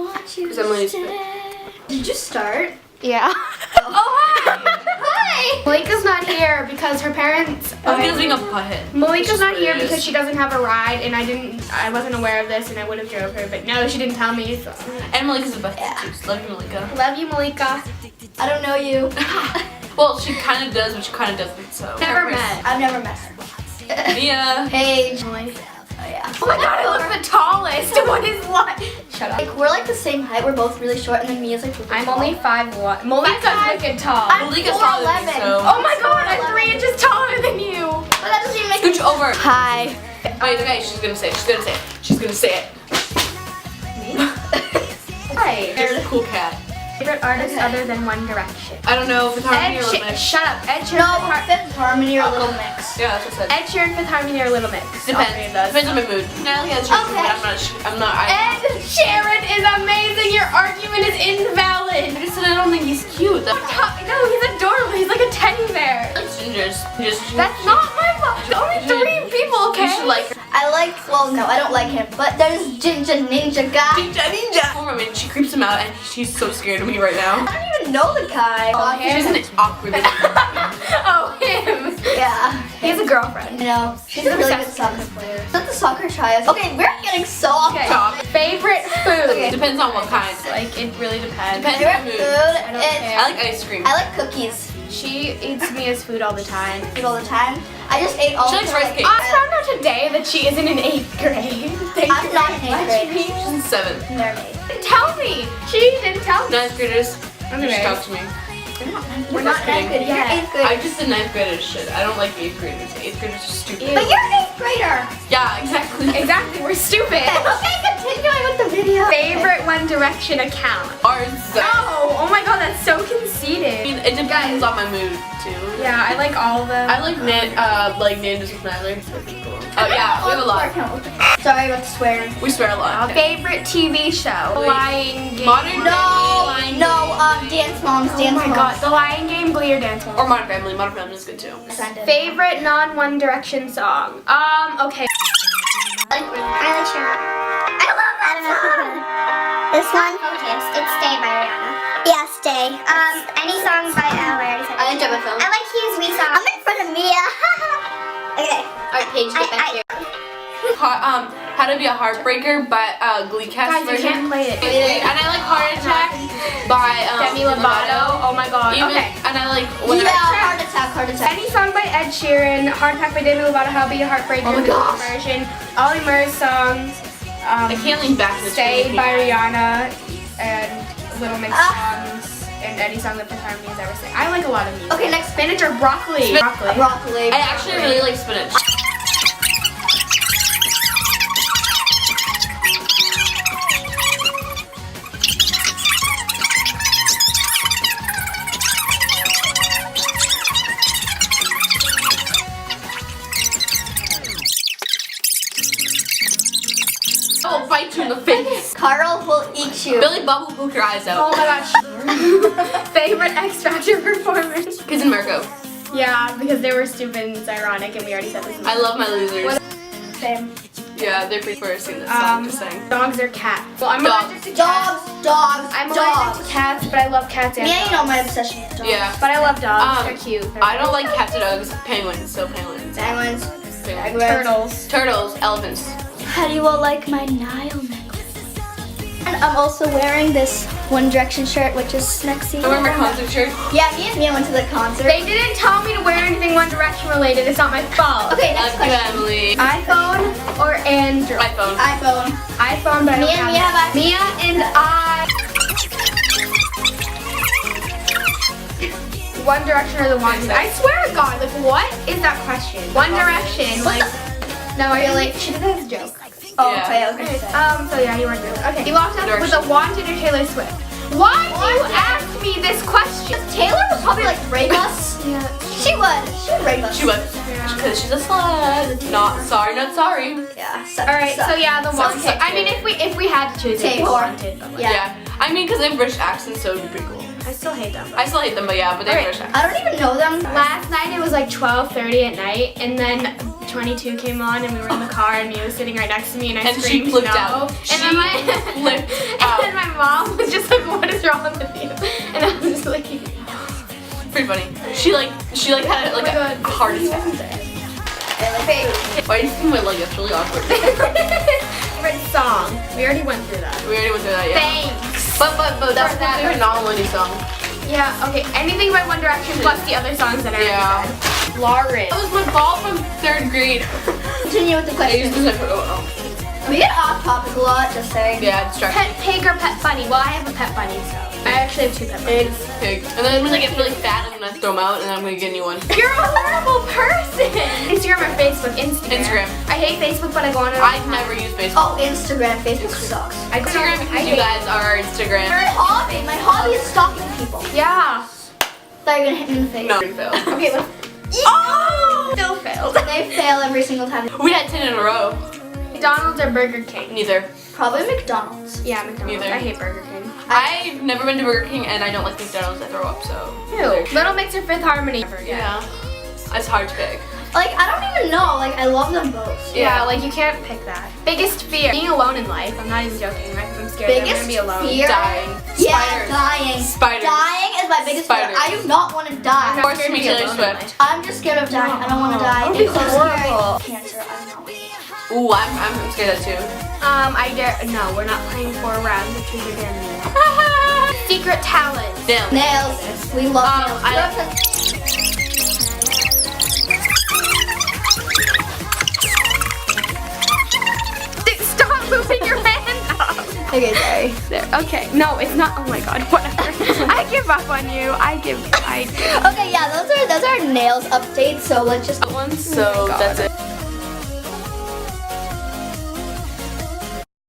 want you Is Emily's to stay. Did you start? Yeah. Oh, hi! Hi! Malika's not here because her parents. I think it's being a butthead. Malika's not here It is. because she doesn't have a ride, and I wasn't aware of this, and I would have drove her, but no, she didn't tell me. So. And Malika's a butthead too. So love you, Malika. Love you, Malika. I don't know you. Well, she kind of does, but she kind of doesn't. So Never met. I've never met her. Mia. Hey. Oh Yeah. my god, I look the tallest. What is what? Shut up. Like, we're like the same height. We're both really short, and then Mia's like really I'm tall. only 5'1". Malika's wicked tall. I'm Malika's taller than me, 4'11". so. Oh my god, I'm 3 inches taller than you. But that doesn't even make Scooch over. Hi. Oh, it's okay. She's gonna say it. She's gonna say it. She's gonna say it. Hi. There's a cool cat. Favorite artist other than One Direction? I don't know if it's Harmony or Little Mix. Shut up. Ed Sheeran. No, Fifth Harmony or Little Mix. Yeah, that's what I said. Ed Sheeran, Fifth Harmony, or Little Mix. All three of those. Depends on my mood. Natalie has her Okay. but I'm not. Ed Sheeran is amazing. Your argument is invalid. I just said I don't think he's cute. No, he's adorable. He's like a teddy bear. Like gingers. That's not my fault. Only 3 people, okay? You should like her. I like, well, no, I don't like him, but there's Ginger Ninja guy. Ninja. Poor woman, she creeps him out and she's so scared of me right now. I don't even know the guy. Oh, She's him? an awkward. Oh, him. Yeah. He has a girlfriend. You know, she's a really good soccer player. Is that the soccer tryouts? Okay, we're getting so off Okay. topic. Favorite food? Okay. Depends on what kind. Like, it really depends. Depends. Favorite mood. food I don't is, care. I like ice cream. I like cookies. She eats Mia's food all the time. Eat all the time. I just ate all She the likes time. rice cake. I found out today that she isn't in 8th grade. Thank I'm you not very in much, 8th grade. She's in 7th. Mermaid. Tell me. She didn't tell me. 9th graders. Okay. Just talk to me. We're not not 9th grade. You're Yeah. 8th grade. I just said 9th graders shit. I don't like 8th graders. 8th graders are stupid. Ew. But you're an 8th grader. Yeah, exactly. Exactly, we're stupid. Okay, continuing with the video. Favorite One Direction account? Ours. Oh my god, that's so I conceited. mean, it depends on my mood too. Yeah, I like all of them. I like ninjas with Natalie. Oh yeah, we have a lot. Sorry about the swearing. We swear a lot. Favorite TV show? The Lion Game. Modern Dance Moms, Oh Dance my Moms. god, The Lion Game, Glee, or Dance Moms? Or Modern Family. Modern Family is good too. Favorite non-One Direction song? Okay. I like Sharon. I love that song. This one? It's Stay by Rihanna. Yeah, stay. Any song by I already said. I enjoy my film. I like Hugh's We song. I'm in front of Mia. Okay. Alright, Paige, get back here. How to Be a Heartbreaker by Glee cast Guys, you version. can't play it. And I like Heart Attack by Demi Lovato. Oh my god. Even, Okay. And I like Whenever Heart attack, heart attack. Any song by Ed Sheeran, Heart Attack by Demi Lovato, How Be a Heartbreaker, Oh my gosh. version, Ollie Murs songs, I can't lean back. This Stay really by big. Rihanna, and Little Mix songs, and any song that Fifth Harmony has ever sang. I like a lot of music. Okay, next. Spinach or broccoli? Broccoli. Broccoli. I actually really like spinach. I will bite you in the face. Carl will eat you. Billy Bob will poke your eyes Oh out. my gosh. Favorite X Factor performance? Kids in Marco. Yeah, because they were stupid and it's ironic, and we already said this. I love my losers. Same. Yeah, they're pretty first in this song to sing. Dogs or cats? Well, I'm Dogs. allergic to cats. Dogs. I'm allergic to cats, but I love cats and Mia, you dogs. know my obsession with dogs. Yeah. But I love dogs. Um, They're cute. They're I don't like cats or dogs. Penguins, so penguins. Penguins. Penguins. turtles. Turtles, elephants. How do you all like my Nile necklace? And I'm also wearing this One Direction shirt, which is Smexy. I wear my concert shirt. Yeah, me and Mia went to the concert. They didn't tell me to wear anything One Direction related. It's not my fault. Okay, I next love you, question. Emily. iPhone or Android? iPhone. iPhone. iPhone, but I Me don't and Mia have have it. Mia and I. One Direction or the Wanted? I swear to God, like what is that question? One Direction, like. No, I Really? she did this joke. Oh, Yeah. okay, I was gonna say. So yeah, you weren't really. Okay, you walked up with Direction. a Wanted or Taylor Swift. Why do you ask me this question? Taylor would probably like rape us. Yeah. She would. She would rape us. She was. Because she's a slut. Not sorry, not sorry. Yeah. All right, so yeah, the Wanted. sucks, I mean, if we had to choose, it'd be Taylor. Wanted. But like, Yeah. I mean, because they have British accents, so it would be pretty cool. I still hate them. I still hate them, but yeah, but they have Alright. British accents. I don't even know them. Last night it was like 12:30 at night, and then 22 came on, and we were in the car, and Mia was sitting right next to me, and I And she screamed flipped no. out. And then She flipped out. and then my She had like a heart attack. Why do you think my leg? It's really awkward. Favorite song. We already went through that. We already went through that, yeah. Thanks. But that's For my that. favorite non-Wendy song. Yeah, okay. Anything by One Direction plus the other songs that I already said. Lauren. That was my ball from 3rd grade. Continue with the I used question. to say, oh. We get off topic a lot, just saying. Yeah, it's distracting. Pet pig or pet bunny? Well, I have a pet bunny, so. I actually have 2 pet bunnies. Pig. And then when they get really fat, I'm gonna throw them out and then I'm gonna get a new one. You're a horrible person! Instagram or Facebook? Instagram. I hate Facebook, but I go on it all the I've time. never used Facebook. Oh, Instagram. Facebook sucks. Instagram because you guys are Instagram. My hobby is stalking people. Yeah. They're gonna hit me in the face. No, we failed. Okay, but Oh! still failed. They fail every single time. We had 10 in a row. McDonald's or Burger King? Neither. Probably McDonald's. Yeah, McDonald's. Neither. I hate Burger King. I've never been to Burger King and I don't like McDonald's. I throw up, so. Ew. Little Mix or Fifth Harmony? Never again. Yeah. It's hard to pick. Like, I don't even know. Like, I love them both. Yeah, like you can't pick that. Biggest fear? Being alone in life. I'm not even joking. I'm scared that I'm Biggest gonna be alone. fear? Dying. Yeah, Spiders. dying. Spiders. Dying is my biggest fear. Spiders. I do not want to die. Force scared to me be Taylor alone in Swift. life. I'm just scared of dying. I don't want to die. That would be It's so horrible. scary. Cancer, I don't know. Ooh, I'm scared of that too. I dare. No, we're not playing 4 rounds of Truth or Dare. Secret talent. Damn. Nails. We love nails. I- Stop moving your hand up. Okay, sorry. There. Okay. No, it's not. Oh my God. Whatever. I give up on you. I give. Okay, yeah, those are nails updates. So let's just. That one, so that's it.